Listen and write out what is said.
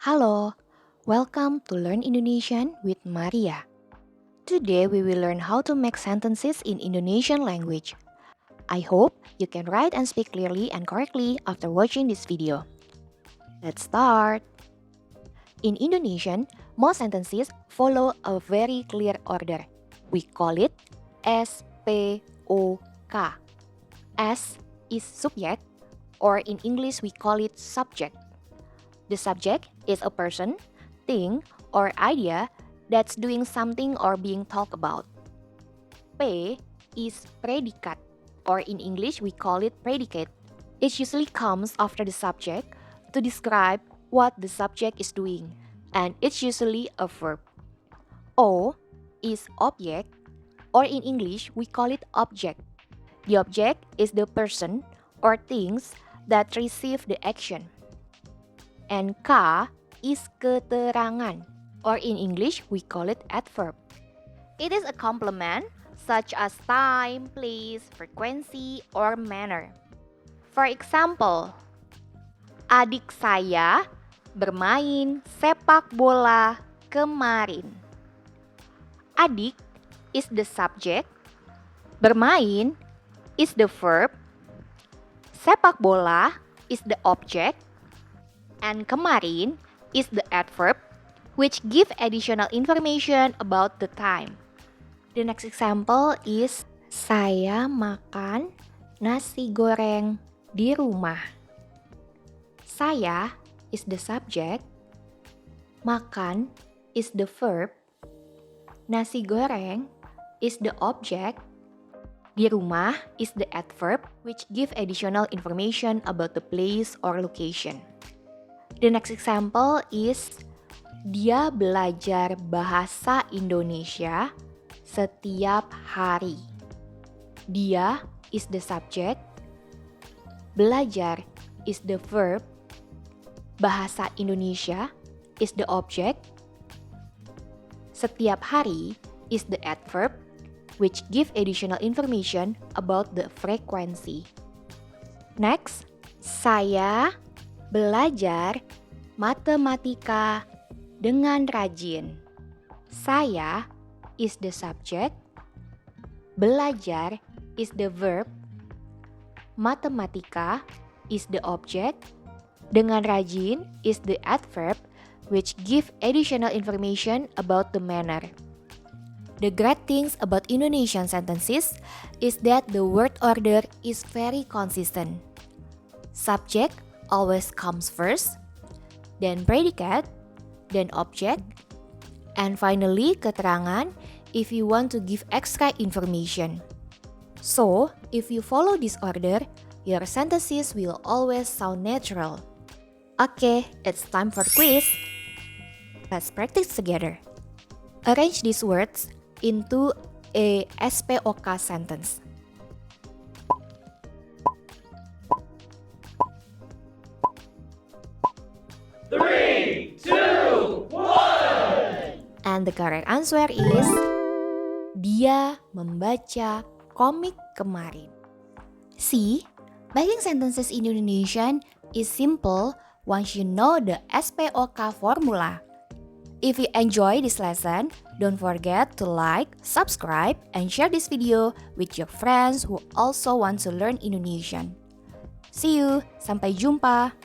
Halo, welcome to Learn Indonesian with Maria. Today we will learn how to make sentences in Indonesian language. I hope you can write and speak clearly and correctly after watching this video. Let's start. In Indonesian, most sentences follow a very clear order. We call it SPOK. S is subject, or in English we call it subject. The subject is a person, thing, or idea that's doing something or being talked about. P is predicate, or in English we call it predicate. It usually comes after the subject to describe what the subject is doing, and it's usually a verb. O is object, or in English we call it object. The object is the person or things that receive the action. And K is keterangan, or in English we call it adverb. It is a complement such as time, place, frequency, or manner. For example, adik saya bermain sepak bola kemarin. Adik is the subject, bermain is the verb, sepak bola is the object, and kemarin is the adverb, which give additional information about the time. The next example is saya makan nasi goreng di rumah. Saya is the subject, makan is the verb, nasi goreng is the object, di rumah is the adverb, which give additional information about the place or location. The next example is dia belajar bahasa Indonesia setiap hari. Dia is the subject, belajar is the verb, bahasa Indonesia is the object, setiap hari is the adverb, which give additional information about the frequency. Next, saya belajar matematika dengan rajin. Saya is the subject, belajar is the verb, matematika is the object, dengan rajin is the adverb, which give additional information about the manner. The great things about Indonesian sentences is that the word order is very consistent. Subject always comes first, then predicate, then object, and finally keterangan if you want to give extra information. So, if you follow this order, your sentences will always sound natural. Okay, it's time for quiz. Let's practice together. Arrange these words into a SPOK sentence. Three, two, one. And the correct answer is dia membaca komik kemarin. See, making sentences in Indonesian is simple once you know the SPOK formula. If you enjoy this lesson, don't forget to like, subscribe, and share this video with your friends who also want to learn Indonesian. See you, sampai jumpa!